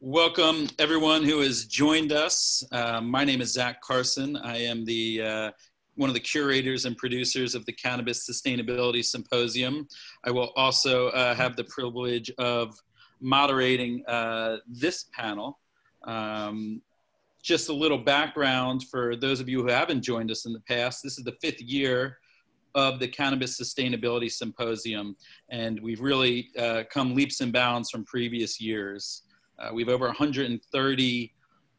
Welcome everyone who has joined us. My name is Zach Carson. I am one of the curators and producers of the Cannabis Sustainability Symposium. I will also have the privilege of moderating this panel. Just a little background for those of you who haven't joined us in the past. This is the 5th year of the Cannabis Sustainability Symposium, and we've really come leaps and bounds from previous years. We have over 130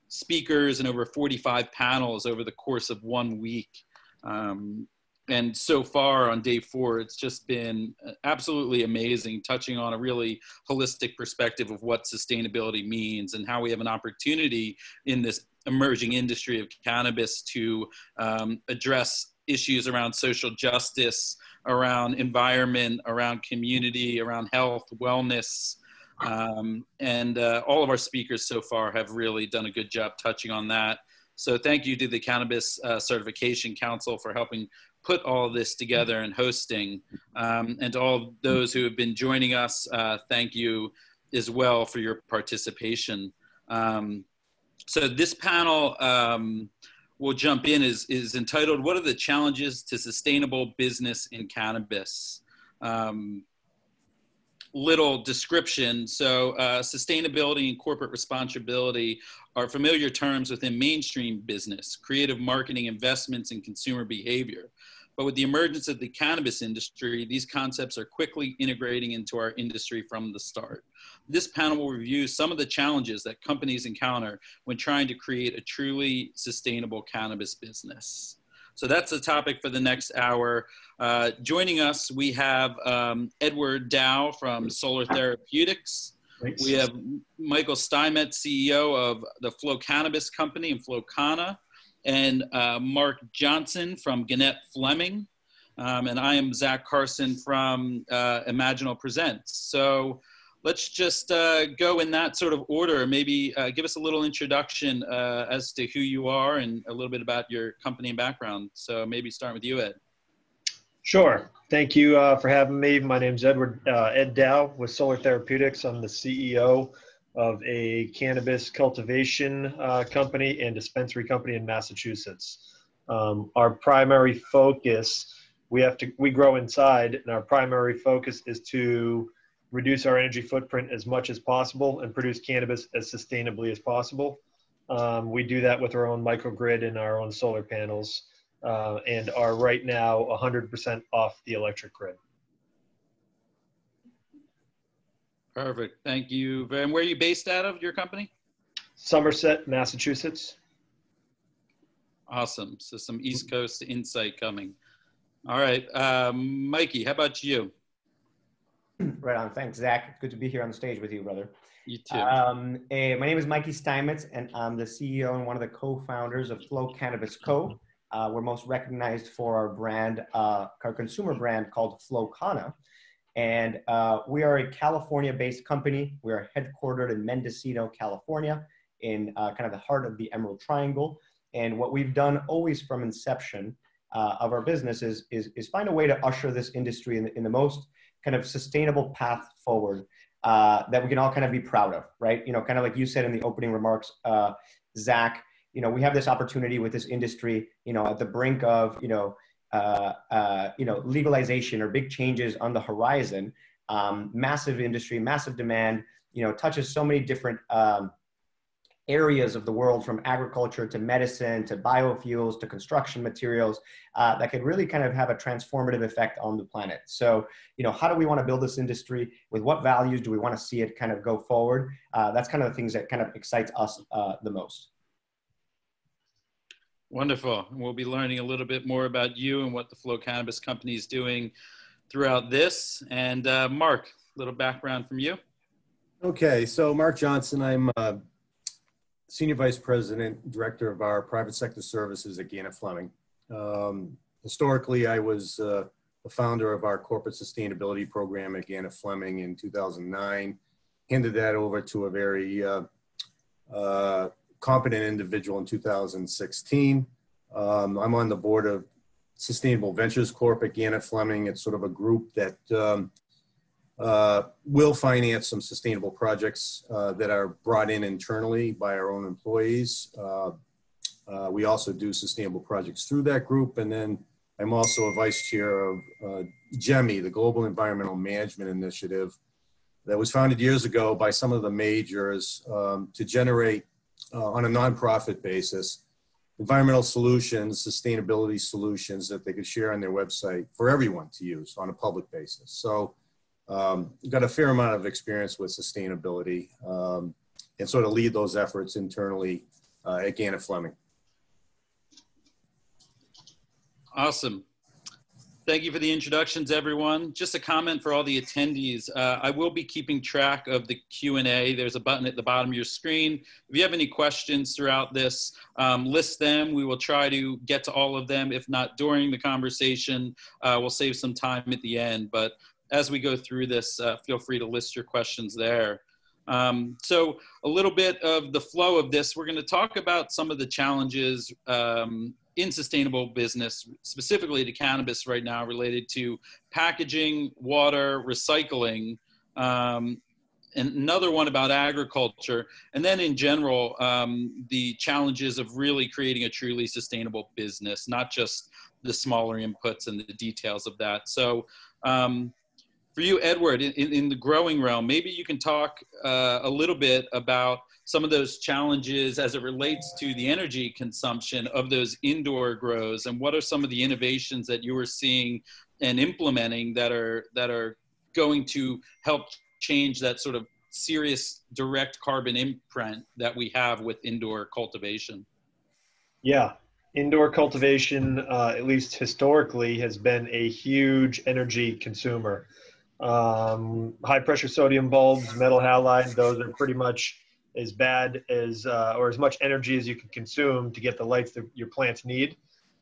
speakers and over 45 panels over the course of 1 week. And so far on day 4, it's just been absolutely amazing, touching on a really holistic perspective of what sustainability means and how we have an opportunity in this emerging industry of cannabis to address issues around social justice, around environment, around community, around health, wellness. All of our speakers so far have really done a good job touching on that. So thank you to the Cannabis Certification Council for helping put all of this together and hosting. And to all those who have been joining us, thank you as well for your participation. So this panel we'll jump in is entitled, "What are the challenges to sustainable business in cannabis?" Little description. So sustainability and corporate responsibility are familiar terms within mainstream business, creative marketing, investments, and consumer behavior. But with the emergence of the cannabis industry, these concepts are quickly integrating into our industry from the start. This panel will review some of the challenges that companies encounter when trying to create a truly sustainable cannabis business. So that's the topic for the next hour. Joining us, we have Edward Dow from Solar Therapeutics. Thanks. We have Michael Steinmetz, CEO of the Flow Cannabis Company and Flowcana, and Mark Johnson from Gannett Fleming. And I am Zach Carson from Imaginal Presents. So let's just go in that sort of order. Maybe give us a little introduction as to who you are and a little bit about your company and background. So maybe start with you, Ed. Sure. Thank you for having me. My name's Ed Dow with Solar Therapeutics. I'm the CEO of a cannabis cultivation company and dispensary company in Massachusetts. Our primary focus, we grow inside, and our primary focus is to reduce our energy footprint as much as possible and produce cannabis as sustainably as possible. We do that with our own microgrid and our own solar panels, and are right now 100% off the electric grid. Perfect. Thank you. And where are you based out of, your company? Somerset, Massachusetts. Awesome. So some East Coast insight coming. All right. Mikey, how about you? Right on. Thanks, Zach. Good to be here on the stage with you, brother. You too. My name is Mikey Steinmetz, and I'm the CEO and one of the co-founders of Flow Cannabis Co. We're most recognized for our brand, our consumer brand called Flowcana. And we are a California-based company. We are headquartered in Mendocino, California, in kind of the heart of the Emerald Triangle. And what we've done always from inception of our business is find a way to usher this industry in the most kind of sustainable path forward that we can all kind of be proud of, right? You know, kind of like you said in the opening remarks, Zach, you know, we have this opportunity with this industry, you know, at the brink of, legalization or big changes on the horizon. Massive industry, massive demand, you know, touches so many different areas of the world, from agriculture to medicine to biofuels to construction materials, that could really kind of have a transformative effect on the planet. So, you know, how do we want to build this industry? With what values do we want to see it kind of go forward? That's kind of the things that kind of excites us the most. Wonderful. We'll be learning a little bit more about you and what the Flow Cannabis Company is doing throughout this. And Mark, a little background from you. Okay, so Mark Johnson, I'm Senior Vice President, Director of our Private Sector Services at Gannett Fleming. Historically, I was the founder of our Corporate Sustainability Program at Gannett Fleming in 2009. Handed that over to a very competent individual in 2016. I'm on the board of Sustainable Ventures Corp at Gannett Fleming. It's sort of a group that We'll finance some sustainable projects that are brought in internally by our own employees. We also do sustainable projects through that group. And then I'm also a vice chair of GEMI, the Global Environmental Management Initiative, that was founded years ago by some of the majors to generate, on a nonprofit basis, environmental solutions, sustainability solutions that they could share on their website for everyone to use on a public basis. So got a fair amount of experience with sustainability and sort of lead those efforts internally at Gannett Fleming. Awesome. Thank you for the introductions, everyone. Just a comment for all the attendees. I will be keeping track of the Q&A. There's a button at the bottom of your screen. If you have any questions throughout this, list them. We will try to get to all of them. If not during the conversation, we'll save some time at the end. But as we go through this, feel free to list your questions there. So a little bit of the flow of this, we're going to talk about some of the challenges in sustainable business, specifically to cannabis right now, related to packaging, water, recycling, and another one about agriculture, and then in general, the challenges of really creating a truly sustainable business, not just the smaller inputs and the details of that. So for you, Edward, in the growing realm, maybe you can talk a little bit about some of those challenges as it relates to the energy consumption of those indoor grows, and what are some of the innovations that you are seeing and implementing that are going to help change that sort of serious direct carbon imprint that we have with indoor cultivation? Yeah, indoor cultivation, at least historically, has been a huge energy consumer. High pressure sodium bulbs, metal halide, those are pretty much as bad as, or as much energy as you can consume to get the lights that your plants need.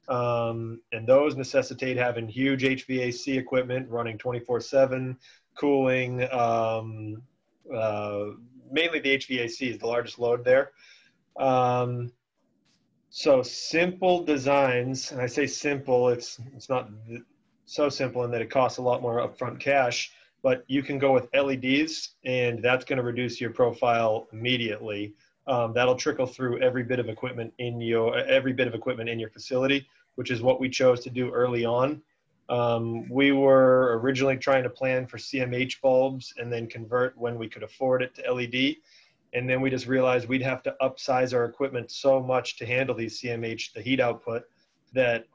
And those necessitate having huge HVAC equipment running 24/7, cooling, mainly the HVAC is the largest load there. So simple designs, and I say simple, it's not so simple in that it costs a lot more upfront cash, but you can go with LEDs, and that's going to reduce your profile immediately. That'll trickle through every bit of equipment in your facility, which is what we chose to do early on. We were originally trying to plan for CMH bulbs and then convert when we could afford it to LED. And then we just realized we'd have to upsize our equipment so much to handle these CMH, the heat output, that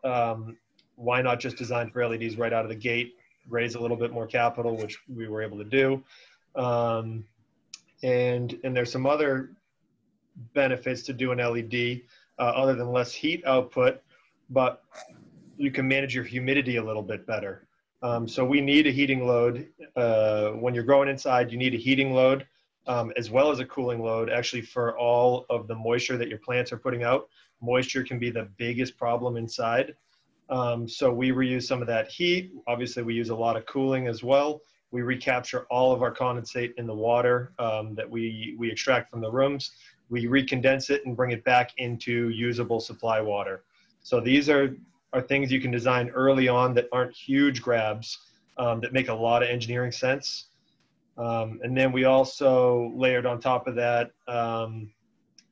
why not just design for LEDs right out of the gate, raise a little bit more capital, which we were able to do. And there's some other benefits to do an LED other than less heat output, but you can manage your humidity a little bit better. So we need a heating load. When you're growing inside, you need a heating load as well as a cooling load, actually, for all of the moisture that your plants are putting out. Moisture can be the biggest problem inside. So we reuse some of that heat. Obviously, we use a lot of cooling as well. We recapture all of our condensate in the water that we extract from the rooms. We recondense it and bring it back into usable supply water. So these are things you can design early on that aren't huge grabs, that make a lot of engineering sense. And then we also layered on top of that,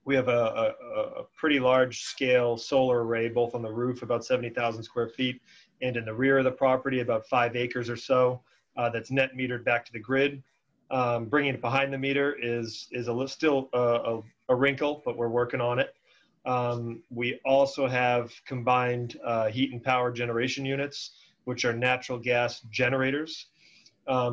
we have a pretty large scale solar array, both on the roof, about 70,000 square feet, and in the rear of the property, about 5 acres or so, that's net metered back to the grid. Bringing it behind the meter is still a wrinkle, but we're working on it. We also have combined heat and power generation units, which are natural gas generators.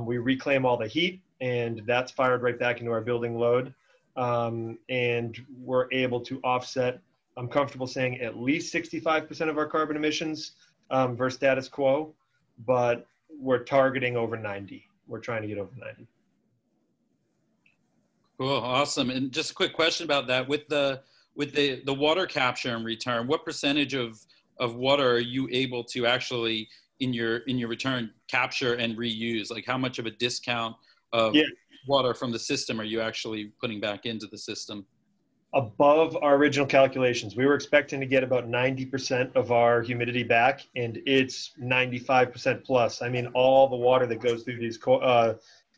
We reclaim all the heat, and that's fired right back into our building load. And we're able to offset, I'm comfortable saying, at least 65% of our carbon emissions versus status quo, but we're targeting over 90. We're trying to get over 90. Cool, awesome. And just a quick question about that. With the water capture and return, what percentage of water are you able to actually in your return capture and reuse? Like, how much of a discount of water from the system are you actually putting back into the system? Above our original calculations. We were expecting to get about 90% of our humidity back, and it's 95% plus. I mean, all the water that goes through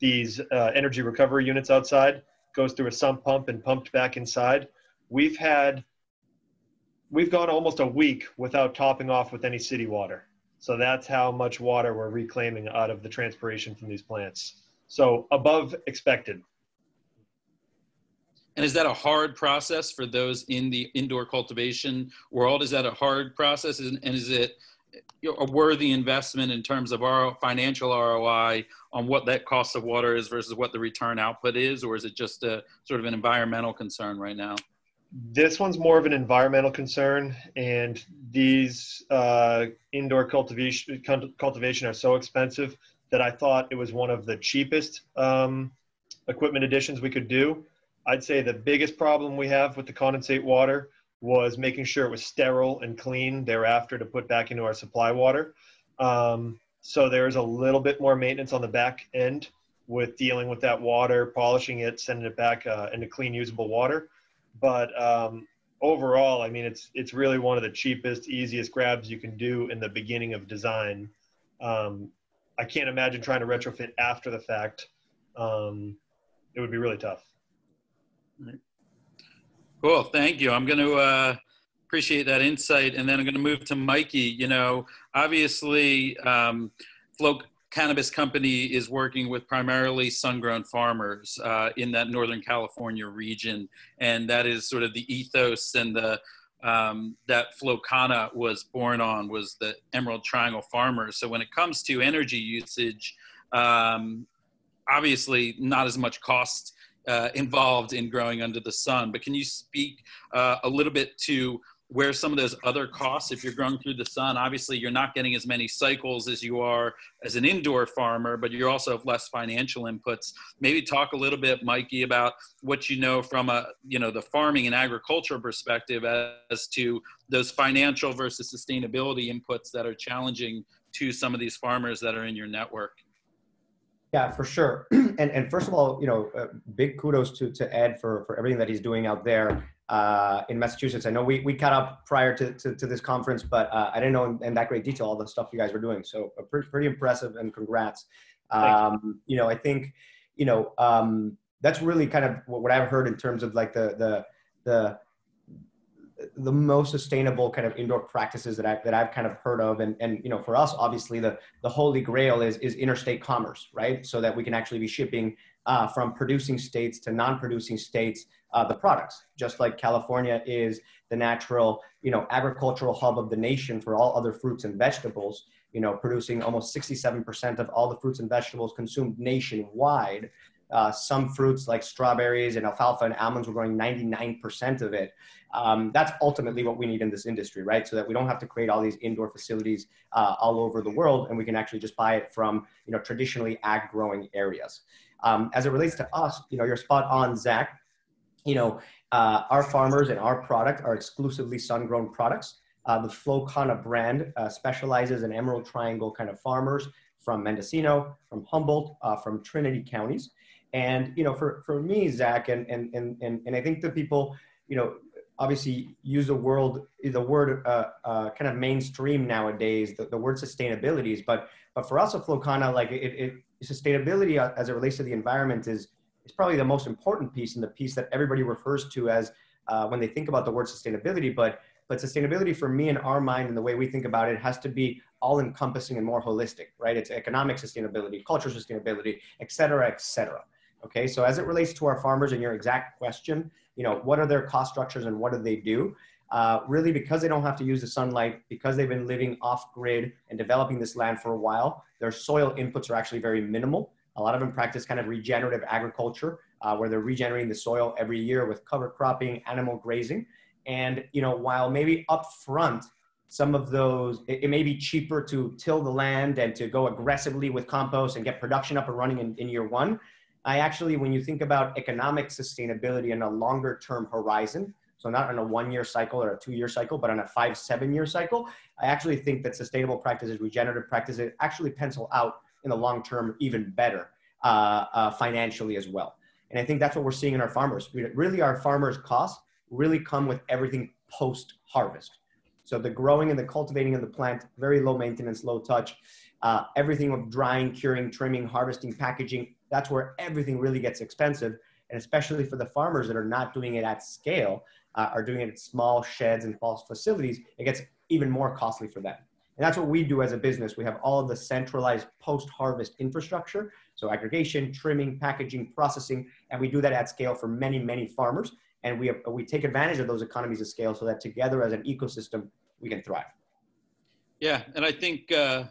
these energy recovery units outside, goes through a sump pump and pumped back inside. We've gone almost a week without topping off with any city water. So that's how much water we're reclaiming out of the transpiration from these plants. So above expected. And is that a hard process for those in the indoor cultivation world? Is that a hard process? And is it a worthy investment in terms of our financial ROI on what that cost of water is versus what the return output is? Or is it just a sort of an environmental concern right now? This one's more of an environmental concern, and these indoor cultivation are so expensive that I thought it was one of the cheapest equipment additions we could do. I'd say the biggest problem we have with the condensate water was making sure it was sterile and clean thereafter to put back into our supply water. So there's a little bit more maintenance on the back end with dealing with that water, polishing it, sending it back into clean, usable water. But overall, I mean, it's really one of the cheapest, easiest grabs you can do in the beginning of design. I can't imagine trying to retrofit after the fact. It would be really tough. Cool, thank you. I'm going to appreciate that insight, and then I'm going to move to Mikey. You know, obviously, Flow Cannabis Company is working with primarily sun-grown farmers in that Northern California region, and that is sort of the ethos and the that Flow Kana was born on, was the Emerald Triangle farmers. So when it comes to energy usage, obviously not as much cost involved in growing under the sun, but can you speak a little bit to where some of those other costs, if you're growing through the sun, obviously you're not getting as many cycles as you are as an indoor farmer, but you also have less financial inputs. Maybe talk a little bit, Mikey, about what you know from the farming and agricultural perspective as to those financial versus sustainability inputs that are challenging to some of these farmers that are in your network. Yeah, for sure. And first of all, big kudos to Ed for everything that he's doing out there in Massachusetts. I know we caught up prior to this conference, but I didn't know in that great detail all the stuff you guys were doing. So pretty impressive, and congrats. I think that's really kind of what I've heard in terms of like the most sustainable kind of indoor practices that I've kind of heard of. And for us, obviously the Holy Grail is interstate commerce, right? So that we can actually be shipping from producing states to non-producing states the products, just like California is the natural, agricultural hub of the nation for all other fruits and vegetables, producing almost 67% of all the fruits and vegetables consumed nationwide. Some fruits like strawberries and alfalfa and almonds were growing 99% of it. That's ultimately what we need in this industry, right? So that we don't have to create all these indoor facilities all over the world, and we can actually just buy it from, traditionally ag growing areas. As it relates to us, you're spot on, Zach. Our farmers and our product are exclusively sun-grown products. The Flow Kana brand specializes in Emerald Triangle kind of farmers from Mendocino, from Humboldt, from Trinity counties. And, for me, Zach, and I think the people, obviously use the word kind of mainstream nowadays, the word sustainability, but for us at Flow Kana, like sustainability as it relates to the environment is probably the most important piece, and the piece that everybody refers to as when they think about the word sustainability. But sustainability for me, in our mind, and the way we think about it, has to be all encompassing and more holistic, right? It's economic sustainability, cultural sustainability, et cetera, et cetera. Okay, so as it relates to our farmers and your exact question, what are their cost structures and what do they do? Really, because they don't have to use the sunlight, because they've been living off grid and developing this land for a while, their soil inputs are actually very minimal. A lot of them practice kind of regenerative agriculture, where they're regenerating the soil every year with cover cropping, animal grazing. And, while maybe upfront, some of those, it may be cheaper to till the land and to go aggressively with compost and get production up and running in year one. I actually, when you think about economic sustainability in a longer term horizon, so not on a 1 year cycle or a 2 year cycle, but on a 5-7 year cycle, I actually think that sustainable practices, regenerative practices actually pencil out in the long term even better financially as well. And I think that's what we're seeing in our farmers. Really, our farmers' costs really come with everything post harvest. So the growing and the cultivating of the plant, very low maintenance, low touch, everything of drying, curing, trimming, harvesting, packaging, that's where everything really gets expensive. And especially for the farmers that are not doing it at scale, are doing it at small sheds and small facilities, it gets even more costly for them. And that's what we do as a business. We have all of the centralized post-harvest infrastructure. So aggregation, trimming, packaging, processing, and we do that at scale for many, many farmers. And we take advantage of those economies of scale so that together as an ecosystem, we can thrive. Yeah, and I think that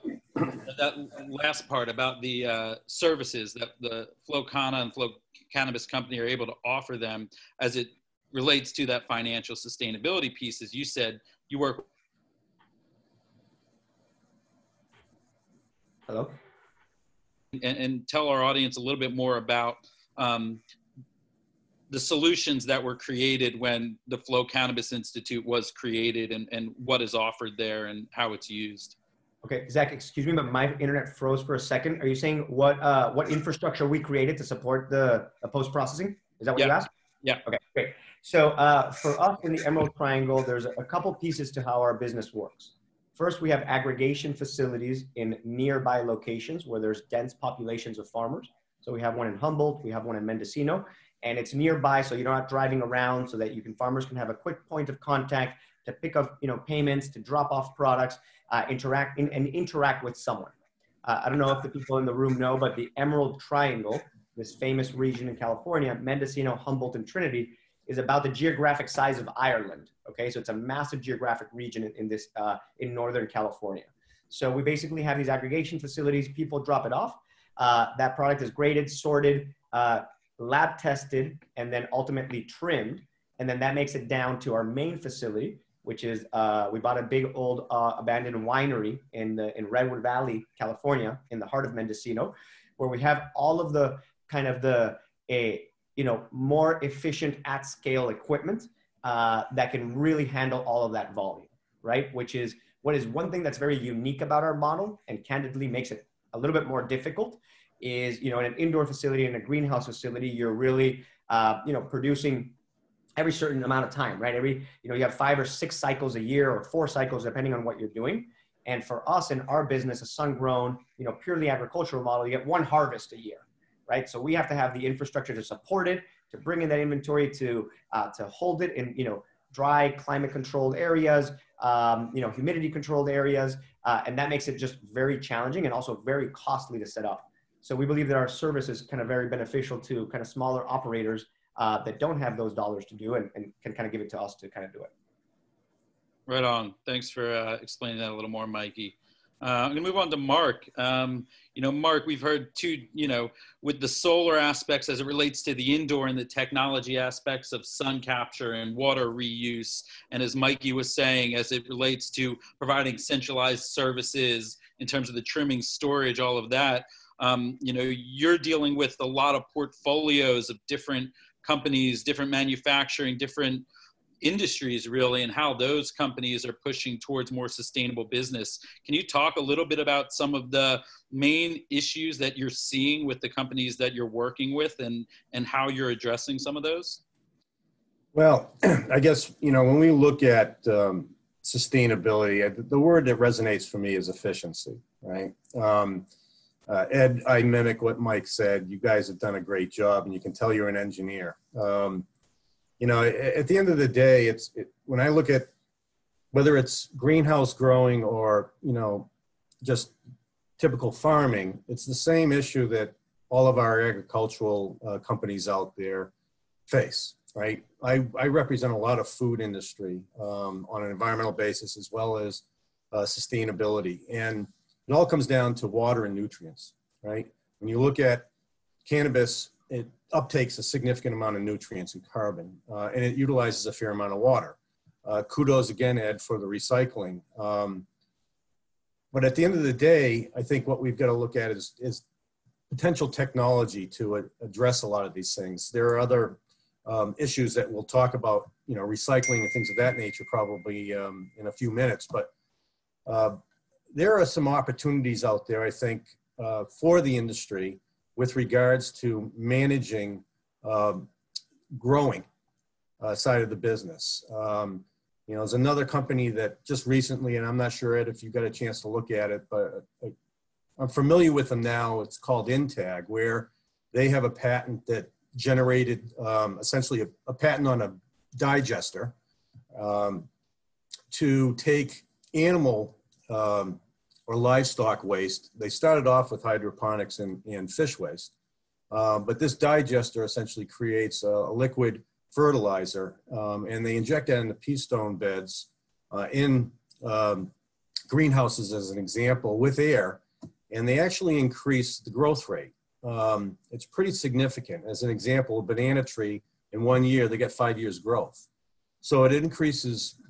last part about the services that the Flow Kana and Flow Cannabis Company are able to offer them as it relates to that financial sustainability piece, as you said, you work. Hello? And tell our audience a little bit more about the solutions that were created when the Flow Cannabis Institute was created, and what is offered there and how it's used. Okay, Zach, excuse me, but my internet froze for a second. Are you saying what infrastructure we created to support the post-processing? Is that what you asked? Yeah. Okay, great. So for us in the Emerald Triangle, there's a couple pieces to how our business works. First, we have aggregation facilities in nearby locations where there's dense populations of farmers. So we have one in Humboldt, we have one in Mendocino, and it's nearby, so you're not driving around, so that farmers can have a quick point of contact to pick up, payments, to drop off products, interact with someone. I don't know if the people in the room know, but the Emerald Triangle, this famous region in California, Mendocino, Humboldt, and Trinity, is about the geographic size of Ireland. Okay, so it's a massive geographic region in Northern California. So we basically have these aggregation facilities. People drop it off. That product is graded, sorted, lab tested, and then ultimately trimmed. And then that makes it down to our main facility, which is we bought a big old abandoned winery in Redwood Valley, California, in the heart of Mendocino, where we have all of the kind of more efficient at scale equipment that can really handle all of that volume, right? Which is one thing that's very unique about our model, and candidly makes it a little bit more difficult, is, in an indoor facility, in a greenhouse facility, you're really, producing every certain amount of time, right? You have 5 or 6 cycles a year, or 4 cycles, depending on what you're doing. And for us in our business, a sun-grown, purely agricultural model, you get 1 harvest a year, right? So we have to have the infrastructure to support it, to bring in that inventory, to hold it in, dry, climate-controlled areas, humidity-controlled areas, and that makes it just very challenging and also very costly to set up. So we believe that our service is kind of very beneficial to kind of smaller operators that don't have those dollars to do, and can kind of give it to us to kind of do it. Right on. Thanks for explaining that a little more, Mikey. I'm going to move on to Mark. Mark, we've heard too, with the solar aspects as it relates to the indoor and the technology aspects of sun capture and water reuse. And as Mikey was saying, as it relates to providing centralized services in terms of the trimming, storage, all of that, you're dealing with a lot of portfolios of different companies, different manufacturing, different industries really, and how those companies are pushing towards more sustainable business. Can you talk a little bit about some of the main issues that you're seeing with the companies that you're working with, and how you're addressing some of those? Well, I guess, when we look at sustainability, the word that resonates for me is efficiency, right? Ed, I mimic what Mike said. You guys have done a great job, and you can tell you're an engineer. At the end of the day, when I look at whether it's greenhouse growing or, just typical farming, it's the same issue that all of our agricultural companies out there face, right? I represent a lot of food industry on an environmental basis, as well as sustainability. And it all comes down to water and nutrients, right? When you look at cannabis, it uptakes a significant amount of nutrients and carbon, and it utilizes a fair amount of water. Kudos again, Ed, for the recycling. But at the end of the day, I think what we've got to look at is potential technology to address a lot of these things. There are other issues that we'll talk about, recycling and things of that nature probably in a few minutes, but there are some opportunities out there, I think, for the industry with regards to managing growing side of the business. You know, there's another company that just recently, and I'm not sure, Ed, if you got a chance to look at it, but I'm familiar with them now. It's called Intag, where they have a patent that generated essentially a patent on a digester to take animal or livestock waste. They started off with hydroponics and fish waste, but this digester essentially creates a liquid fertilizer, and they inject that into pea stone beds in greenhouses, as an example, with air, and they actually increase the growth rate. It's pretty significant. As an example, a banana tree, in 1 year, they get 5 years growth. So it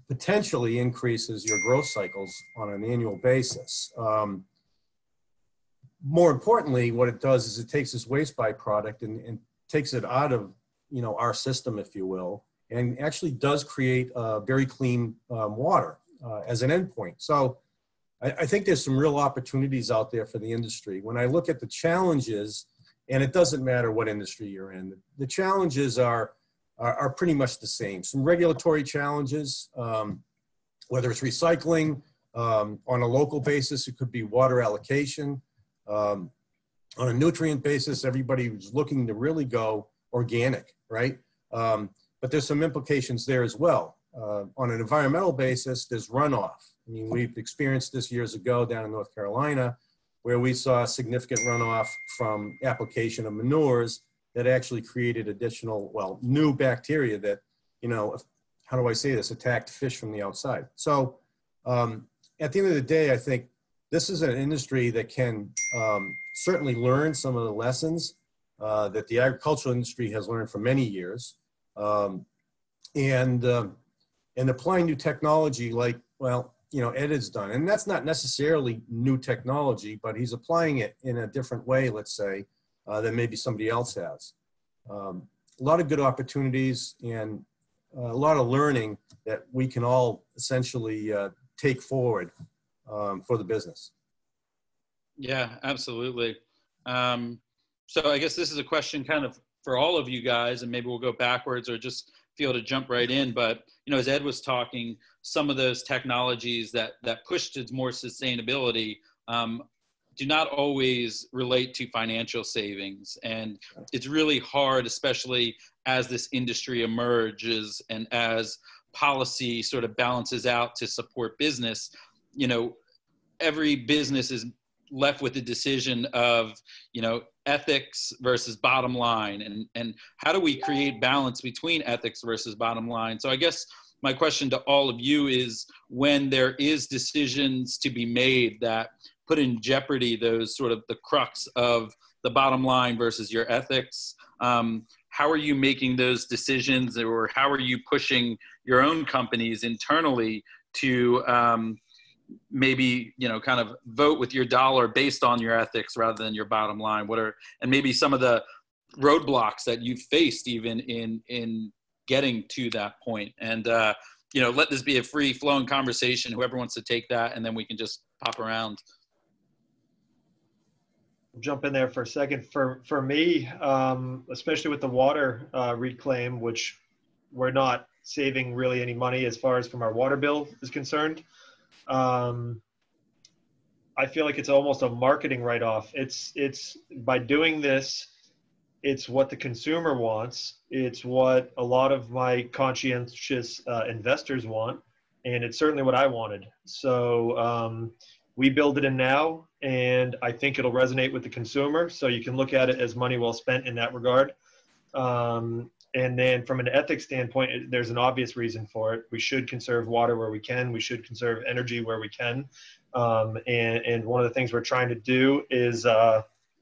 potentially increases your growth cycles on an annual basis. More importantly, what it does is it takes this waste byproduct and takes it out of, you know, our system, if you will, and actually does create very clean water as an endpoint. So I think there's some real opportunities out there for the industry. When I look at the challenges, and it doesn't matter what industry you're in, the challenges are pretty much the same. Some regulatory challenges, whether it's recycling, on a local basis, it could be water allocation. On a nutrient basis, everybody's looking to really go organic, right? But there's some implications there as well. On an environmental basis, there's runoff. I mean, we've experienced this years ago down in North Carolina, where we saw significant runoff from application of manures that actually created additional, well, new bacteria that, you know, how do I say this, attacked fish from the outside. So at the end of the day, I think this is an industry that can certainly learn some of the lessons that the agricultural industry has learned for many years. And applying new technology like, well, you know, Ed has done. And that's not necessarily new technology, but he's applying it in a different way, let's say, than maybe somebody else has. A lot of good opportunities and a lot of learning that we can all essentially take forward for the business. Yeah, absolutely. So I guess this is a question kind of for all of you guys, and maybe we'll go backwards or just feel to jump right in. But, you know, as Ed was talking, some of those technologies that push to more sustainability do not always relate to financial savings. And it's really hard, especially as this industry emerges and as policy sort of balances out to support business. You know, every business is left with the decision of, you know, ethics versus bottom line, and how do we create balance between ethics versus bottom line? So I guess my question to all of you is, when there is decisions to be made that put in jeopardy those sort of the crux of the bottom line versus your ethics, how are you making those decisions, or how are you pushing your own companies internally to maybe, you know, kind of vote with your dollar based on your ethics rather than your bottom line? What are, and maybe some of the roadblocks that you've faced even in getting to that point? And, you know, let this be a free flowing conversation, whoever wants to take that, and then we can just pop around. I'll jump in there for a second. For me, especially with the water reclaim, which we're not saving really any money as far as from our water bill is concerned. I feel like it's almost a marketing write-off. It's by doing this, it's what the consumer wants. It's what a lot of my conscientious investors want, and it's certainly what I wanted. So we build it in now, and I think it'll resonate with the consumer. So you can look at it as money well spent in that regard. And then from an ethics standpoint, there's an obvious reason for it. We should conserve water where we can. We should conserve energy where we can. And one of the things we're trying to do is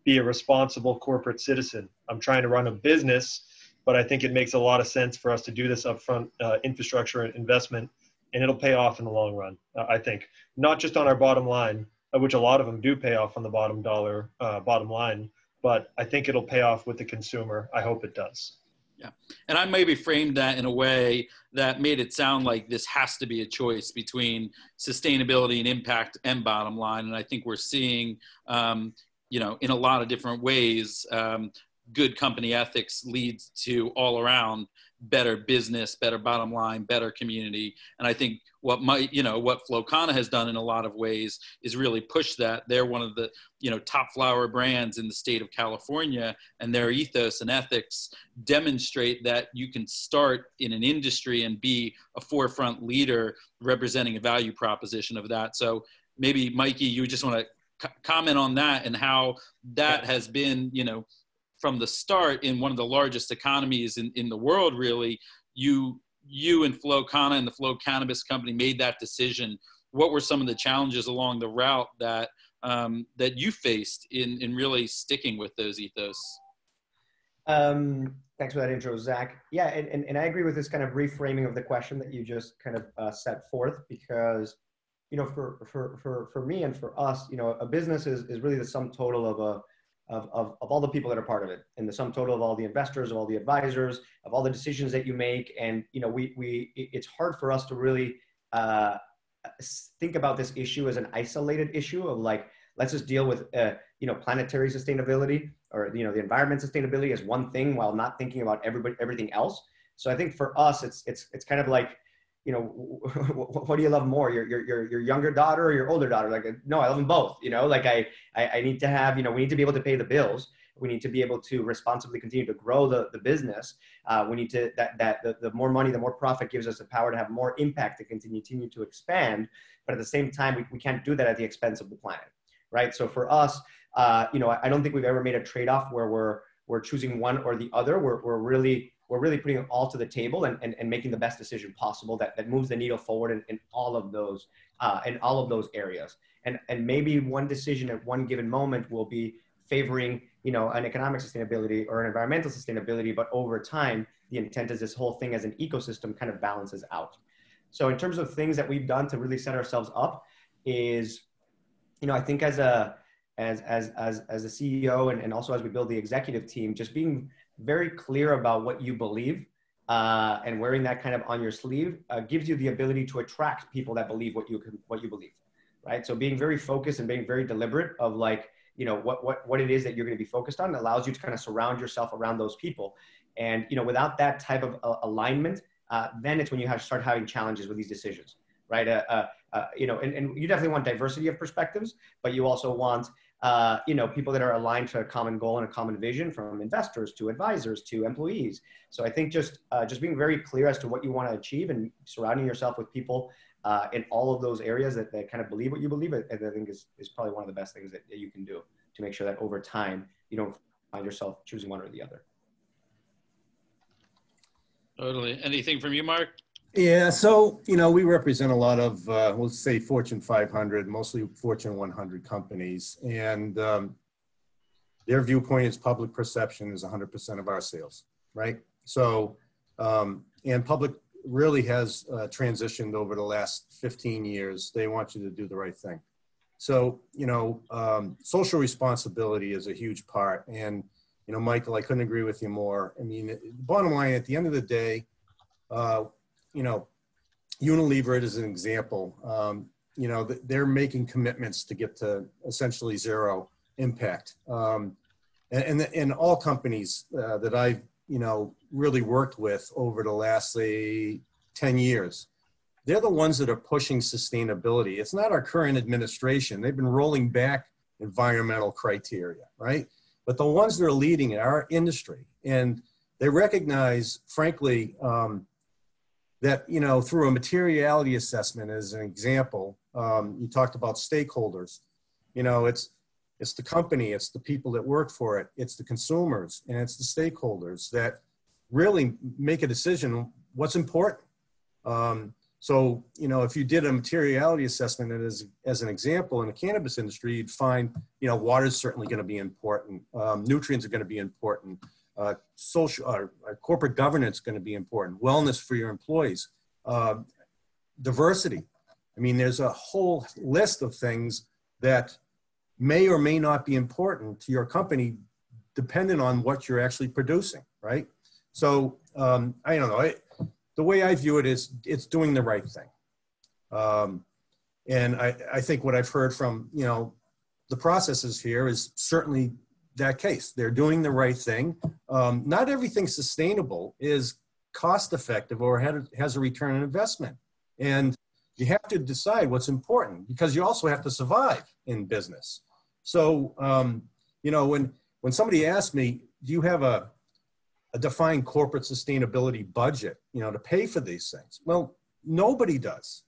be a responsible corporate citizen. I'm trying to run a business, but I think it makes a lot of sense for us to do this upfront infrastructure and investment, and it'll pay off in the long run, I think. Not just on our bottom line, which a lot of them do pay off on the bottom line, but I think it'll pay off with the consumer. I hope it does. Yeah. And I maybe framed that in a way that made it sound like this has to be a choice between sustainability and impact and bottom line. And I think we're seeing, you know, in a lot of different ways, good company ethics leads to all around better business, better bottom line, better community. And I think what Flowcana has done in a lot of ways is really push that. They're one of the, top flower brands in the state of California, and their ethos and ethics demonstrate that you can start in an industry and be a forefront leader representing a value proposition of that. So maybe Mikey, you just want to comment on that and how that has been, from the start in one of the largest economies in the world, really. You and Flowcana and the Flow Cannabis Company made that decision. What were some of the challenges along the route that you faced in really sticking with those ethos? Thanks for that intro, Zach. Yeah, and I agree with this kind of reframing of the question that you just kind of set forth, because, for me and for us, a business is really the sum total of all the people that are part of it, and the sum total of all the investors, of all the advisors, of all the decisions that you make. And, it's hard for us to really think about this issue as an isolated issue of like, let's just deal with, planetary sustainability or, the environment sustainability as one thing while not thinking about everything else. So I think for us, it's kind of like, what do you love more, your younger daughter or your older daughter? Like, no, I love them both. Like I need to have, we need to be able to pay the bills. We need to be able to responsibly continue to grow the business. We need to, the more money, the more profit gives us the power to have more impact to continue to expand. But at the same time, we can't do that at the expense of the planet, right? So for us, I don't think we've ever made a trade-off where we're choosing one or the other. We're really putting it all to the table and making the best decision possible that moves the needle forward in all of those areas. And maybe one decision at one given moment will be favoring, an economic sustainability or an environmental sustainability, but over time, the intent is this whole thing as an ecosystem kind of balances out. So in terms of things that we've done to really set ourselves up is, I think as a CEO and also as we build the executive team, just being very clear about what you believe and wearing that kind of on your sleeve gives you the ability to attract people that believe what you believe, right? So being very focused and being very deliberate of like, what it is that you're going to be focused on allows you to kind of surround yourself around those people. And, without that type of alignment, then it's when you start having challenges with these decisions, right? And you definitely want diversity of perspectives, but you also want, people that are aligned to a common goal and a common vision, from investors to advisors to employees. So I think just being very clear as to what you want to achieve and surrounding yourself with people in all of those areas that kind of believe what you believe, I think is probably one of the best things that you can do to make sure that over time, you don't find yourself choosing one or the other. Totally. Anything from you, Mark? Yeah, so, we represent a lot of, let's say, Fortune 500, mostly Fortune 100 companies. And their viewpoint is public perception is 100% of our sales, right? So, and public really has transitioned over the last 15 years. They want you to do the right thing. So, social responsibility is a huge part. And, Michael, I couldn't agree with you more. I mean, the bottom line, at the end of the day, Unilever is an example. They're making commitments to get to essentially zero impact. And all companies that I've, really worked with over the last, say, 10 years, they're the ones that are pushing sustainability. It's not our current administration. They've been rolling back environmental criteria, right? But the ones that are leading in our industry, and they recognize, frankly, that, through a materiality assessment, as an example, you talked about stakeholders, it's the company, it's the people that work for it, it's the consumers, and it's the stakeholders that really make a decision what's important. So, if you did a materiality assessment as an example in the cannabis industry, you'd find, water is certainly going to be important. Nutrients are going to be important. Social, corporate governance is going to be important. Wellness for your employees. Diversity. I mean, there's a whole list of things that may or may not be important to your company, depending on what you're actually producing, right? So, I don't know. The way I view it is it's doing the right thing. And I think what I've heard from, the processes here is certainly that case. They're doing the right thing. Not everything sustainable is cost effective or has a return on investment. And you have to decide what's important because you also have to survive in business. So, you know, when somebody asks me, do you have a defined corporate sustainability budget, you know, to pay for these things? Well, nobody does.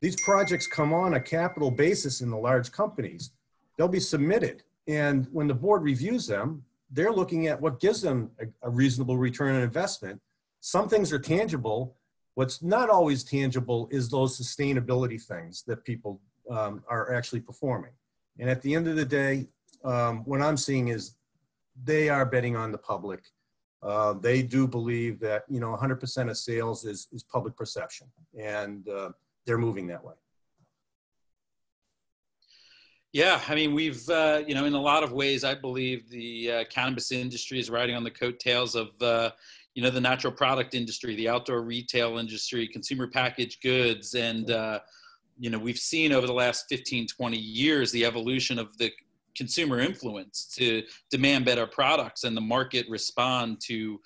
These projects come on a capital basis in the large companies. They'll be submitted. And when the board reviews them, they're looking at what gives them a reasonable return on investment. Some things are tangible. What's not always tangible is those sustainability things that people are actually performing. And at the end of the day, what I'm seeing is they are betting on the public. They do believe that, you know, 100% of sales is public perception, and they're moving that way. Yeah, I mean, we've, you know, in a lot of ways, I believe the cannabis industry is riding on the coattails of, you know, the natural product industry, the outdoor retail industry, consumer packaged goods. And, you know, we've seen over the last 15, 20 years, the evolution of the consumer influence to demand better products and the market respond to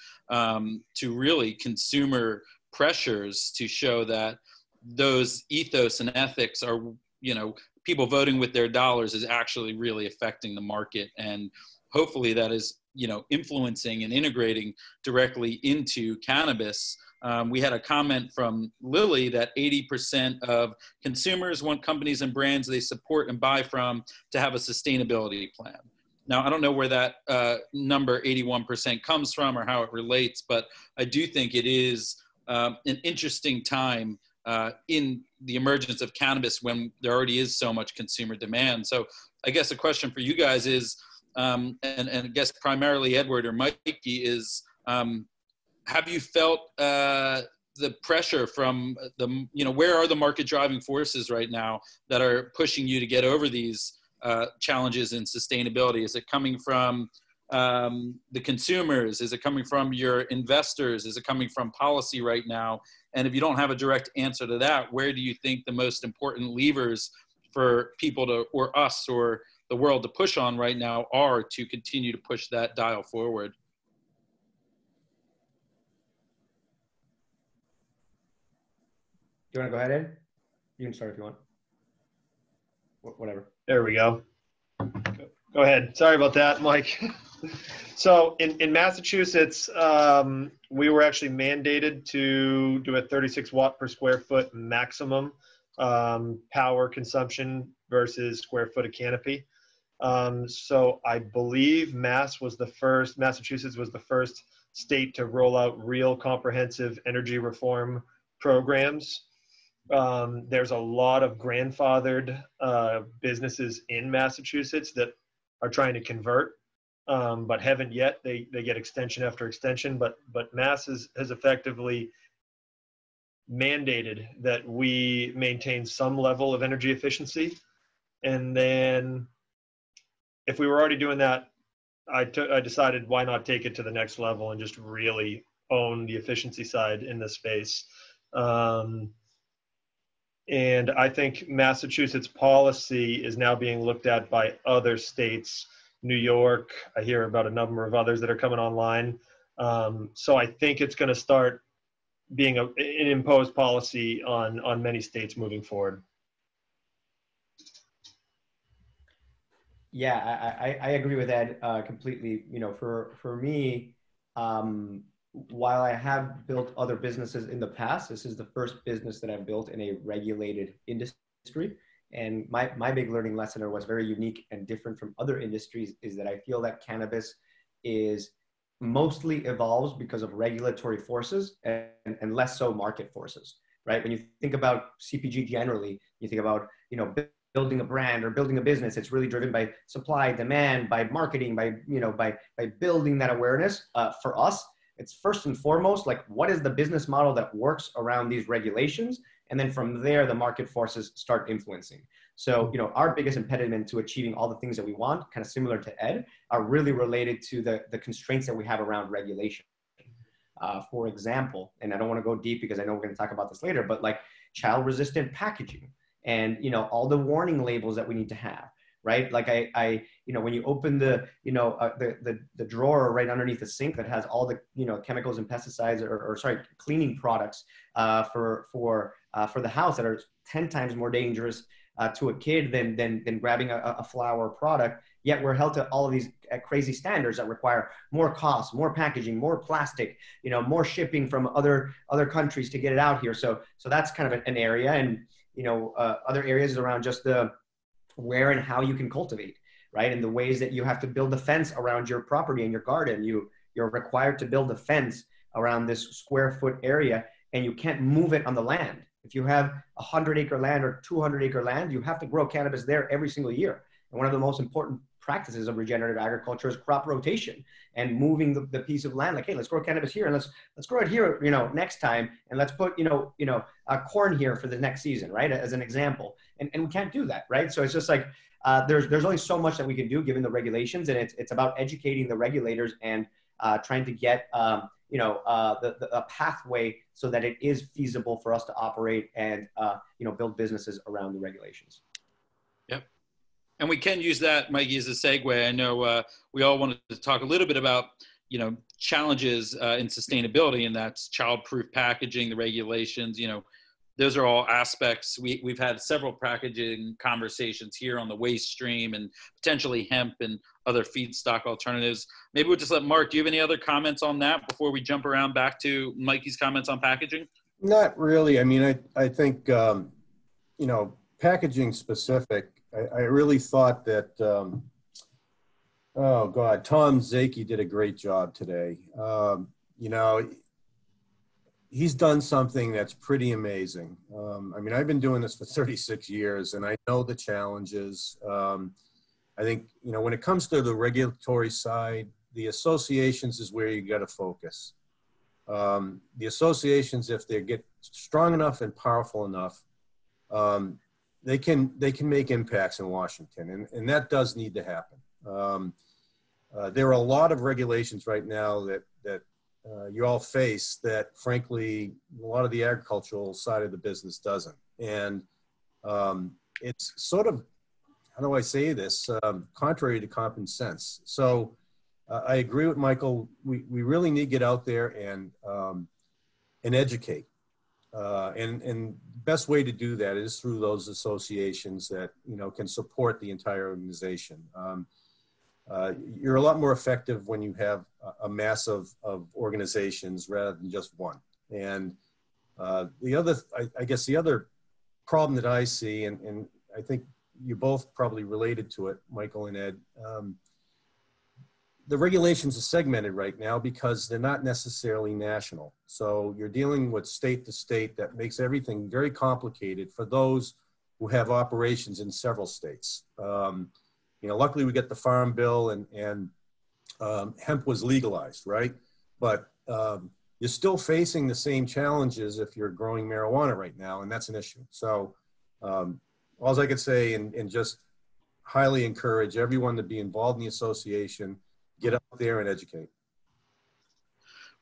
really consumer pressures to show that those ethos and ethics are, you know, people voting with their dollars is actually really affecting the market. And hopefully that is, you know, influencing and integrating directly into cannabis. We had a comment from Lily that 80% of consumers want companies and brands they support and buy from to have a sustainability plan. Now, I don't know where that number 81% comes from or how it relates, but I do think it is an interesting time in the emergence of cannabis when there already is so much consumer demand. So I guess a question for you guys is, and I guess primarily Edward or Mikey is, have you felt the pressure from the, you know, where are the market driving forces right now that are pushing you to get over these challenges in sustainability? Is it coming from the consumers? Is it coming from your investors? Is it coming from policy right now? And if you don't have a direct answer to that, where do you think the most important levers for people to, or us or the world to push on right now are to continue to push that dial forward? Do you want to go ahead, Ed? You can start if you want. Whatever. There we go. Go ahead. Sorry about that, Mike. So in Massachusetts, we were actually mandated to do a 36 watt per square foot maximum power consumption versus square foot of canopy. So I believe Massachusetts was the first state to roll out real comprehensive energy reform programs. There's a lot of grandfathered businesses in Massachusetts that are trying to convert, but haven't yet. They get extension after extension, but Mass has effectively mandated that we maintain some level of energy efficiency. And then if we were already doing that, I decided why not take it to the next level and just really own the efficiency side in this space. And I think Massachusetts policy is now being looked at by other states. New York, I hear about a number of others that are coming online. So I think it's going to start being an imposed policy on many states moving forward. Yeah, I agree with Ed completely. You know, for me, while I have built other businesses in the past, this is the first business that I've built in a regulated industry. And my big learning lesson, or what's very unique and different from other industries, is that I feel that cannabis is mostly evolves because of regulatory forces and less so market forces, right? When you think about CPG generally, you think about, you know, building a brand or building a business, it's really driven by supply, demand, by marketing, by, you know, by building that awareness. For us, it's first and foremost, like, what is the business model that works around these regulations? And then from there, the market forces start influencing. So, you know, our biggest impediment to achieving all the things that we want, kind of similar to Ed, are really related to the constraints that we have around regulation. For example, and I don't want to go deep because I know we're going to talk about this later, but like child resistant packaging and, you know, all the warning labels that we need to have, right? Like when you open the, the drawer right underneath the sink that has all the, chemicals and pesticides or sorry, cleaning products for the house that are 10 times more dangerous to a kid than grabbing a flour product. Yet we're held to all of these crazy standards that require more costs, more packaging, more plastic, more shipping from other countries to get it out here. So that's kind of an area, and other areas around just the where and how you can cultivate, right? And the ways that you have to build a fence around your property and your garden. You're required to build a fence around this square foot area, and you can't move it on the land. If you have 100-acre land or 200-acre land, you have to grow cannabis there every single year. And one of the most important practices of regenerative agriculture is crop rotation and moving the piece of land. Like, hey, let's grow cannabis here, and let's grow it here, next time, and let's put, corn here for the next season, right? As an example, and we can't do that, right? So it's just like there's only so much that we can do given the regulations, and it's about educating the regulators and trying to get a pathway so that it is feasible for us to operate and build businesses around the regulations. Yep. And we can use that, Mikey, as a segue. I know we all wanted to talk a little bit about, challenges in sustainability, and that's child-proof packaging, the regulations. Those are all aspects. We've had several packaging conversations here on the waste stream and potentially hemp and other feedstock alternatives. Maybe we'll just let Mark, do you have any other comments on that before we jump around back to Mikey's comments on packaging? Not really. I mean, I think, packaging specific, I really thought that, oh God, Tom Zaki did a great job today. He's done something that's pretty amazing. I mean, I've been doing this for 36 years, and I know the challenges. I think, when it comes to the regulatory side, the associations is where you got to focus. The associations, if they get strong enough and powerful enough, they can make impacts in Washington, and that does need to happen. There are a lot of regulations right now that you all face that, frankly, a lot of the agricultural side of the business doesn't. And it's sort of, how do I say this, contrary to common sense. So I agree with Michael. We really need to get out there and educate. And best way to do that is through those associations that, can support the entire organization. You're a lot more effective when you have a mass of organizations rather than just one. And I guess the other problem that I see, and I think you both probably related to it, Michael and Ed, the regulations are segmented right now because they're not necessarily national. So you're dealing with state to state. That makes everything very complicated for those who have operations in several states. Luckily we get the Farm Bill and hemp was legalized, right? But you're still facing the same challenges if you're growing marijuana right now, and that's an issue. So all I could say, and just highly encourage everyone to be involved in the association, get out there and educate.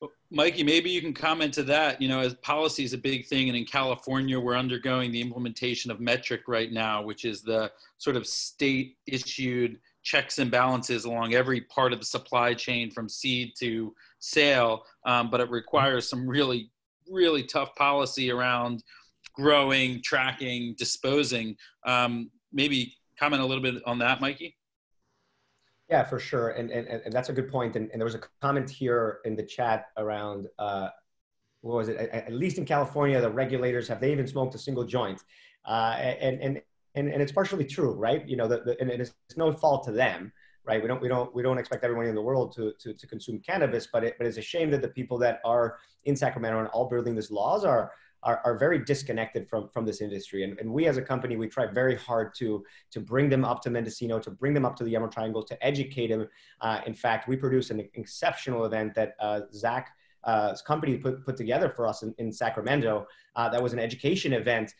Well, Mikey, maybe you can comment to that. As policy is a big thing, and in California, we're undergoing the implementation of metric right now, which is the sort of state-issued checks and balances along every part of the supply chain from seed to sale. But it requires some really, really tough policy around growing, tracking, disposing. Maybe comment a little bit on that, Mikey? Yeah, for sure. And that's a good point. And there was a comment here in the chat around, what was it? At least in California, the regulators, have they even smoked a single joint? And it's partially true, right? And it's no fault to them, right? We don't expect everyone in the world to consume cannabis, but it's a shame that the people that are in Sacramento and all building these laws are very disconnected from this industry. And we as a company, we try very hard to bring them up to Mendocino, to bring them up to the Emerald Triangle, to educate them. In fact, we produce an exceptional event that Zach company put together for us in Sacramento. That was an education event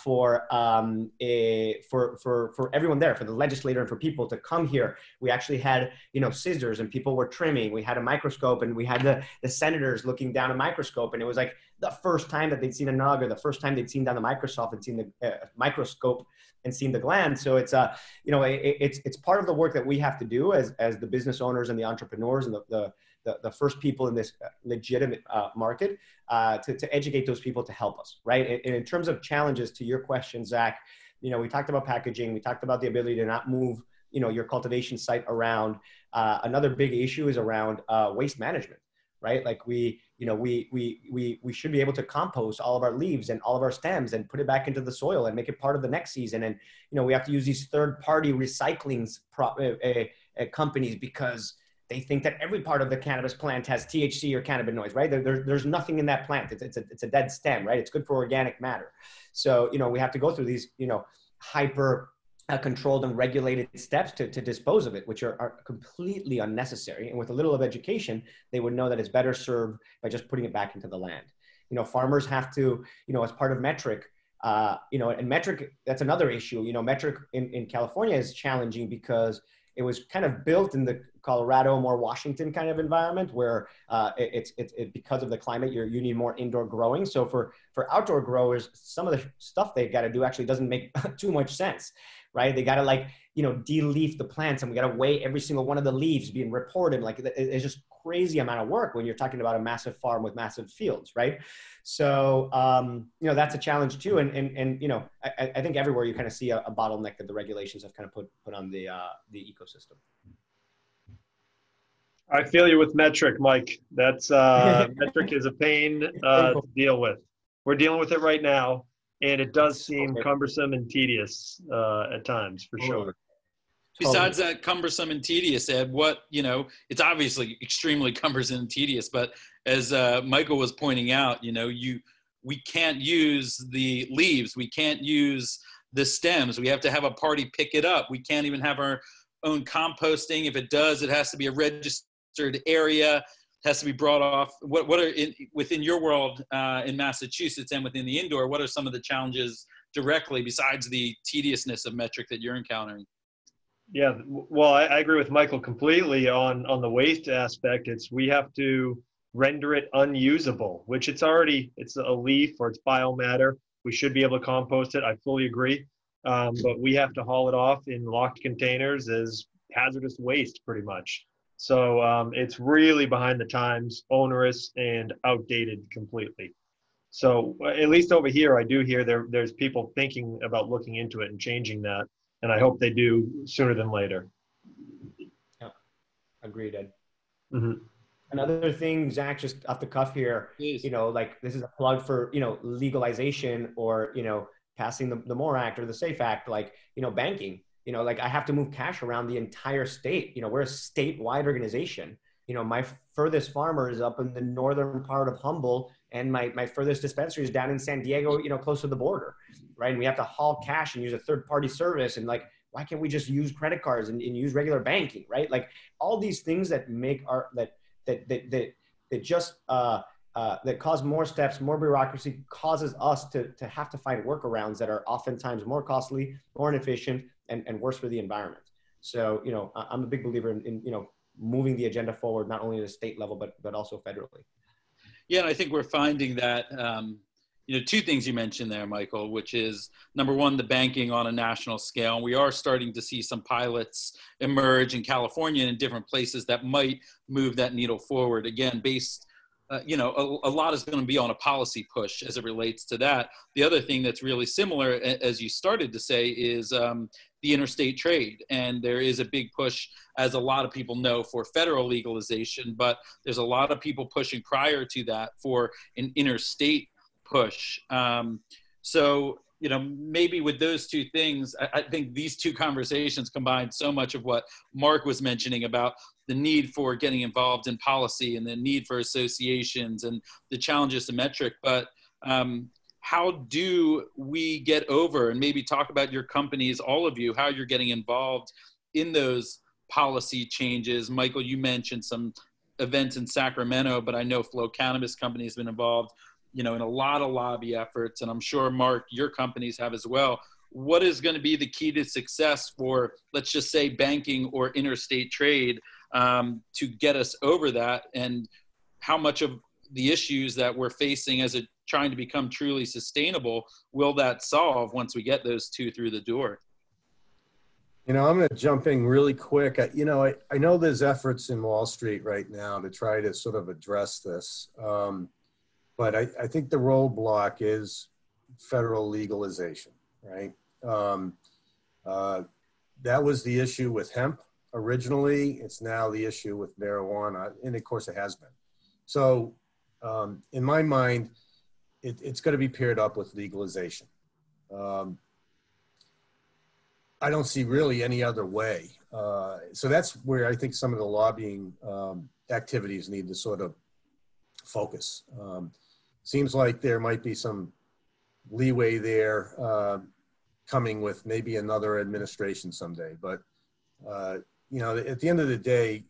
for everyone there, for the legislator and for people to come here. We actually had, scissors, and people were trimming. We had a microscope, and we had the senators looking down a microscope, and it was like the first time that they'd seen a nug, or the first time they'd seen down the microscope and seen the microscope and seen the gland. So it's it's part of the work that we have to do as the business owners and the entrepreneurs and the first people in this legitimate market to educate those people to help us, right? And in terms of challenges, to your question, Zach, we talked about packaging. We talked about the ability to not move, your cultivation site around. Another big issue is around waste management, right? Like we should be able to compost all of our leaves and all of our stems and put it back into the soil and make it part of the next season. And, we have to use these third-party recycling companies because they think that every part of the cannabis plant has THC or cannabinoids, right? There's nothing in that plant. It's a dead stem, right? It's good for organic matter. So, we have to go through these, hyper controlled and regulated steps to dispose of it, which are completely unnecessary. And with a little of education, they would know that it's better served by just putting it back into the land. Farmers have to, as part of metric, and metric, that's another issue. Metric in California is challenging because it was kind of built in the Colorado, more Washington kind of environment where it's because of the climate, you need more indoor growing. So for outdoor growers, some of the stuff they've got to do actually doesn't make too much sense, right? They got to de-leaf the plants, and we got to weigh every single one of the leaves being reported. Like it's just crazy amount of work when you're talking about a massive farm with massive fields, right? So, that's a challenge too. And I think everywhere you kind of see a bottleneck that the regulations have kind of put on the ecosystem. I feel you with metric, Mike. That's metric is a pain to deal with. We're dealing with it right now, and it does seem cumbersome and tedious at times, for sure. Besides that cumbersome and tedious, Ed, it's obviously extremely cumbersome and tedious, but as Michael was pointing out, we can't use the leaves. We can't use the stems. We have to have a party pick it up. We can't even have our own composting. If it does, it has to be a registered area. It has to be brought off. What are within your world in Massachusetts and within the indoor, what are some of the challenges directly besides the tediousness of metric that you're encountering? Yeah, well, I agree with Michael completely on the waste aspect. We have to render it unusable, which it's a leaf or it's biomatter. We should be able to compost it. I fully agree. But we have to haul it off in locked containers as hazardous waste pretty much. So it's really behind the times, onerous, and outdated completely. So at least over here, I do hear there's people thinking about looking into it and changing that. And I hope they do sooner than later. Yeah, agreed, Ed. Mm-hmm. Another thing, Zach, just off the cuff here, Please. This is a plug for, legalization or, passing the MORE Act or the SAFE Act, banking. I have to move cash around the entire state. We're a statewide organization. My furthest farmer is up in the northern part of Humboldt, and my furthest dispensary is down in San Diego, close to the border, right? And we have to haul cash and use a third-party service. And why can't we just use credit cards and use regular banking, right? All these things that make that cause more steps, more bureaucracy, causes us to have to find workarounds that are oftentimes more costly, more inefficient, and worse for the environment. So, I'm a big believer in moving the agenda forward, not only at a state level, but also federally. Yeah, and I think we're finding that, two things you mentioned there, Michael, which is number one, the banking on a national scale. We are starting to see some pilots emerge in California and in different places that might move that needle forward. Again, based, a lot is going to be on a policy push as it relates to that. The other thing that's really similar, as you started to say, is the interstate trade. And there is a big push, as a lot of people know, for federal legalization, but there's a lot of people pushing prior to that for an interstate push. So, maybe with those two things, I think these two conversations combine so much of what Mark was mentioning about the need for getting involved in policy and the need for associations and the challenges to metric. But how do we get over, and maybe talk about your companies, all of you, how you're getting involved in those policy changes? Michael, you mentioned some events in Sacramento, but I know Flow Cannabis Company has been involved, in a lot of lobby efforts, and I'm sure, Mark, your companies have as well. What is going to be the key to success for, let's just say, banking or interstate trade to get us over that? And how much of the issues that we're facing as it trying to become truly sustainable will that solve once we get those two through the door? I'm going to jump in really quick. I know there's efforts in Wall Street right now to try to sort of address this. But I think the roadblock is federal legalization, right? That was the issue with hemp originally. It's now the issue with marijuana, and of course it has been. So in my mind, it's going to be paired up with legalization. I don't see really any other way. So that's where I think some of the lobbying activities need to sort of focus. Seems like there might be some leeway there coming with maybe another administration someday. But, at the end of the day,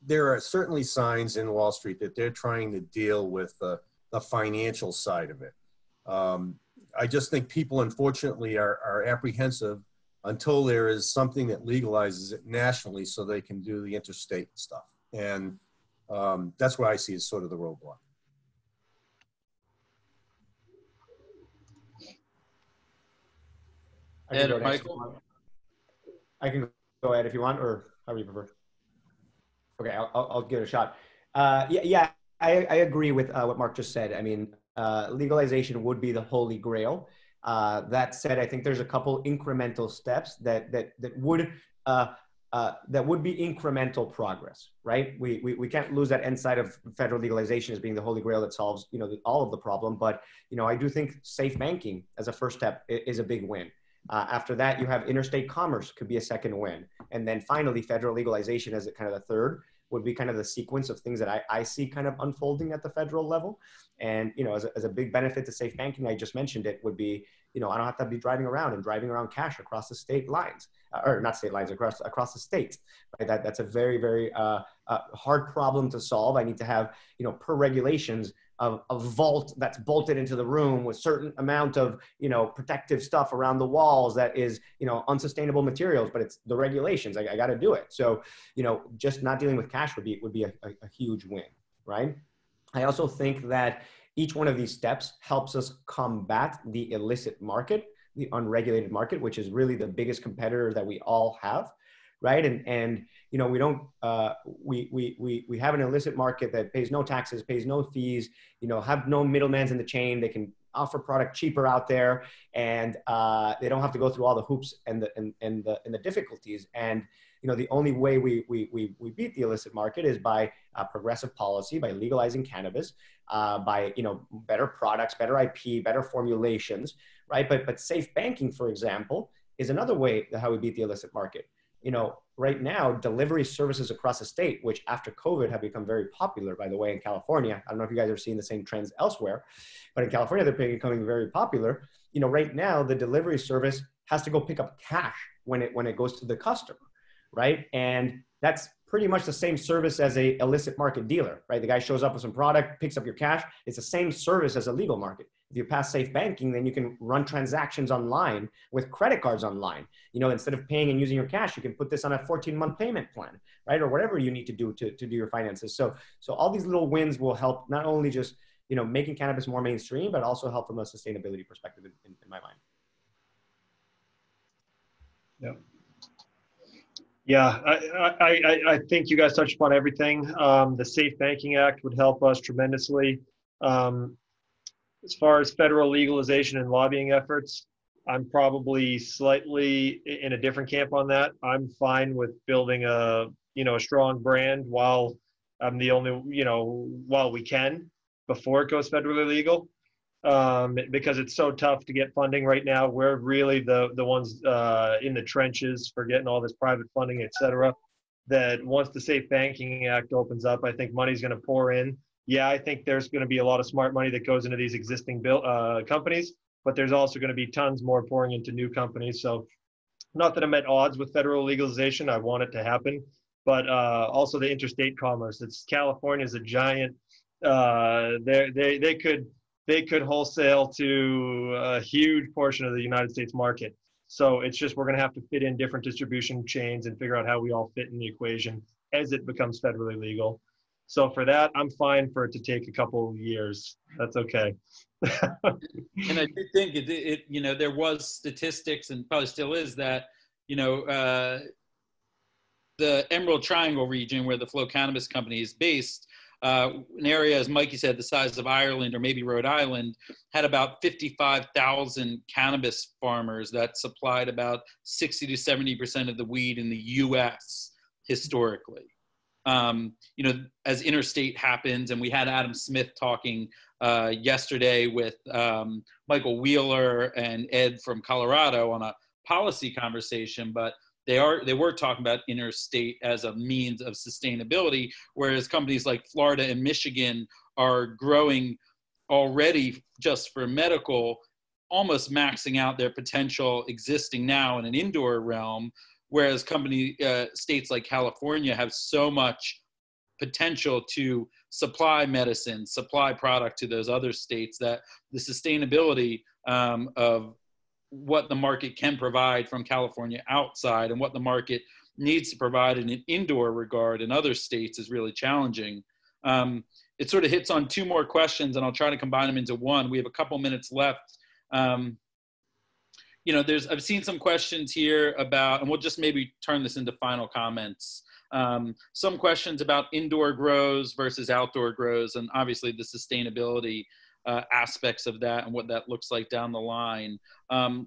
there are certainly signs in Wall Street that they're trying to deal with the financial side of it. I just think people, unfortunately, are apprehensive until there is something that legalizes it nationally so they can do the interstate stuff. And that's what I see as sort of the roadblock. Ed or Michael? I can go ahead if you want, or however you prefer. Okay, I'll give it a shot. I agree with what Mark just said. I mean, legalization would be the holy grail. That said, I think there's a couple incremental steps that would be incremental progress, right? We can't lose that end side of federal legalization as being the holy grail that solves, all of the problem. But, I do think safe banking as a first step is a big win. After that, you have interstate commerce could be a second win. And then finally, federal legalization as kind of the third would be kind of the sequence of things that I see kind of unfolding at the federal level. And, as a big benefit to safe banking, I just mentioned it would be, I don't have to be driving around cash across the state lines, or not state lines, across the states. Right? That's a very, very hard problem to solve. I need to have, per regulations, a vault that's bolted into the room with certain amount of, protective stuff around the walls that is, unsustainable materials, but it's the regulations. I got to do it. So, just not dealing with cash would be a huge win, right? I also think that each one of these steps helps us combat the illicit market, the unregulated market, which is really the biggest competitor that we all have, right? And we don't we have an illicit market that pays no taxes, pays no fees, have no middlemans in the chain. They can offer product cheaper out there, and they don't have to go through all the hoops and the difficulties. And the only way we beat the illicit market is by progressive policy, by legalizing cannabis, by better products, better IP, better formulations, right? But safe banking, for example, is another way how we beat the illicit market. Right now, delivery services across the state, which after COVID have become very popular, by the way, in California. I don't know if you guys are seeing the same trends elsewhere, but in California, they're becoming very popular. Right now, the delivery service has to go pick up cash when it goes to the customer, right? And that's pretty much the same service as a illicit market dealer, right? The guy shows up with some product, picks up your cash. It's the same service as a legal market. If you pass safe banking, then you can run transactions online with credit cards online. Instead of paying and using your cash, you can put this on a 14-month payment plan, right? Or whatever you need to do to do your finances. So all these little wins will help not only just, making cannabis more mainstream, but also help from a sustainability perspective in my mind. Yeah. Yeah, I think you guys touched upon everything. The Safe Banking Act would help us tremendously. As far as federal legalization and lobbying efforts, I'm probably slightly in a different camp on that. I'm fine with building a strong brand while I'm the only, while we can, before it goes federally legal. Because it's so tough to get funding right now. We're really the ones in the trenches for getting all this private funding, et cetera, that once the Safe Banking Act opens up, I think money's going to pour in. Yeah, I think there's going to be a lot of smart money that goes into these existing companies, but there's also going to be tons more pouring into new companies. So not that I'm at odds with federal legalization. I want it to happen. but also the interstate commerce. It's California is a giant. They could wholesale to a huge portion of the United States market. So it's just we're going to have to fit in different distribution chains and figure out how we all fit in the equation as it becomes federally legal. So for that, I'm fine for it to take a couple years. That's okay. And I do think it you know, there was statistics, and probably still is, that, you know, the Emerald Triangle region where the Flow Cannabis Company is based, an area, as Mikey said, the size of Ireland or maybe Rhode Island, had about 55,000 cannabis farmers that supplied about 60 to 70% of the weed in the U.S. historically. You know, as interstate happens, and we had Adam Smith talking yesterday with Michael Wheeler and Ed from Colorado on a policy conversation, but they were talking about interstate as a means of sustainability, whereas companies like Florida and Michigan are growing already just for medical, almost maxing out their potential existing now in an indoor realm, whereas states like California have so much potential to supply medicine, supply product to those other states, that the sustainability of what the market can provide from California outside and what the market needs to provide in an indoor regard in other states is really challenging. It sort of hits on two more questions, and I'll try to combine them into one. We have a couple minutes left. You know, I've seen some questions here about, and we'll just maybe turn this into final comments. Some questions about indoor grows versus outdoor grows, and obviously the sustainability aspects of that and what that looks like down the line.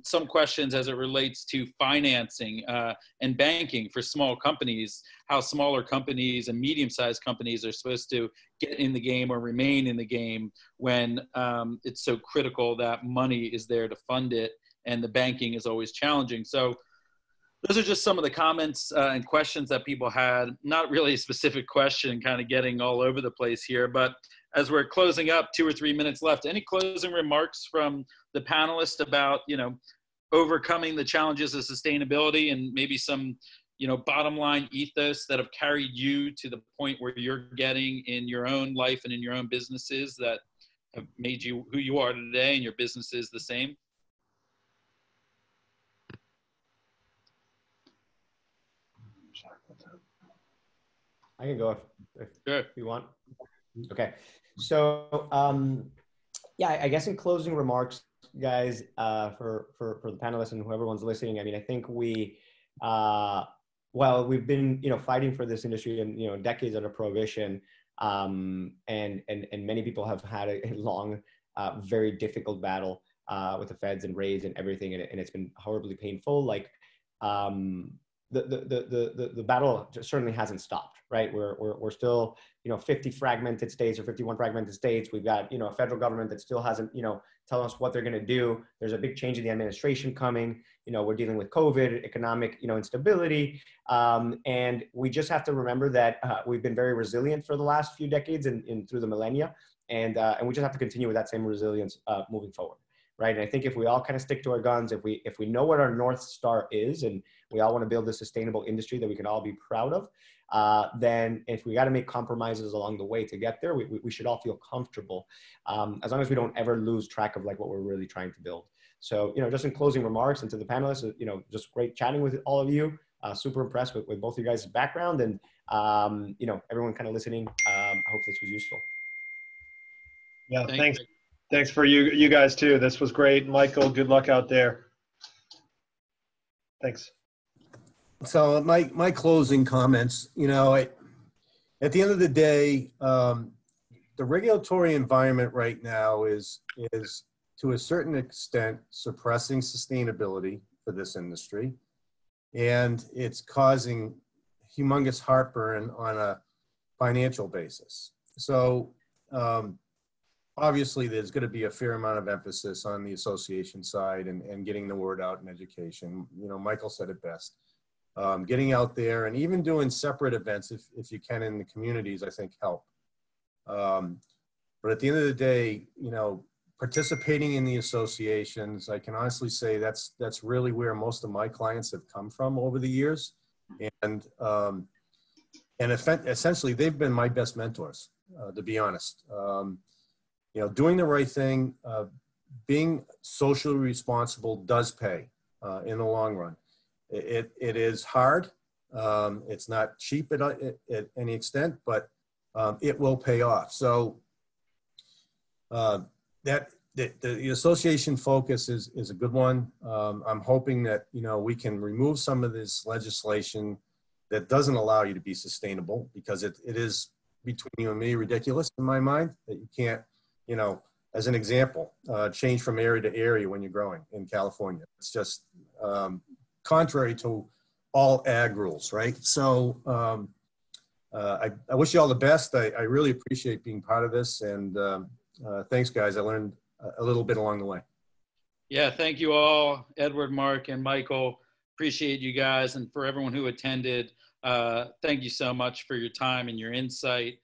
Some questions as it relates to financing and banking for small companies, how smaller companies and medium-sized companies are supposed to get in the game or remain in the game when it's so critical that money is there to fund it, and the banking is always challenging. So those are just some of the comments and questions that people had. Not really a specific question, kind of getting all over the place here, but as we're closing up, 2 or 3 minutes left, any closing remarks from the panelists about, you know, overcoming the challenges of sustainability and maybe some, you know, bottom line ethos that have carried you to the point where you're getting in your own life and in your own businesses that have made you who you are today, and your business is the same? I can go if Sure. you want. Okay. So, yeah, I guess in closing remarks, guys, for the panelists and whoever one's listening, I mean, I think well, we've been, you know, fighting for this industry and, you know, decades under prohibition, and many people have had a long, very difficult battle with the feds and raids and everything, and it's been horribly painful. Like, the battle certainly hasn't stopped, right? We're still, you know, 50 fragmented states or 51 fragmented states. We've got, you know, a federal government that still hasn't, you know, telling us what they're going to do. There's a big change in the administration coming. You know, we're dealing with COVID, economic, you know, instability. And we just have to remember that we've been very resilient for the last few decades and through the millennia. And we just have to continue with that same resilience moving forward. Right. And I think if we all kind of stick to our guns, if we know what our North Star is, and we all want to build a sustainable industry that we can all be proud of, then if we got to make compromises along the way to get there, we should all feel comfortable, as long as we don't ever lose track of like what we're really trying to build. So, you know, just in closing remarks, and to the panelists, you know, just great chatting with all of you. Super impressed with both of you guys' background, and, you know, everyone kind of listening. I hope this was useful. Yeah, thanks. Thanks for you guys too. This was great. Michael, good luck out there. Thanks. So my closing comments, you know, at the end of the day, the regulatory environment right now is to a certain extent suppressing sustainability for this industry, and it's causing humongous heartburn on a financial basis. So obviously there's going to be a fair amount of emphasis on the association side and getting the word out in education. You know, Michael said it best. Getting out there and even doing separate events if you can in the communities, I think help. But at the end of the day, you know, participating in the associations, I can honestly say that's really where most of my clients have come from over the years. And And essentially, they've been my best mentors, to be honest. You know, doing the right thing, being socially responsible does pay in the long run. It is hard. It's not cheap at any extent, but it will pay off. So the association focus is a good one. I'm hoping that, you know, we can remove some of this legislation that doesn't allow you to be sustainable, because it is, between you and me, ridiculous in my mind that you can't, you know, as an example, change from area to area when you're growing in California. It's just contrary to all ag rules, right? So I wish you all the best. I really appreciate being part of this, and thanks, guys. I learned a little bit along the way. Yeah, thank you all, Edward, Mark, and Michael. Appreciate you guys, and for everyone who attended, thank you so much for your time and your insight.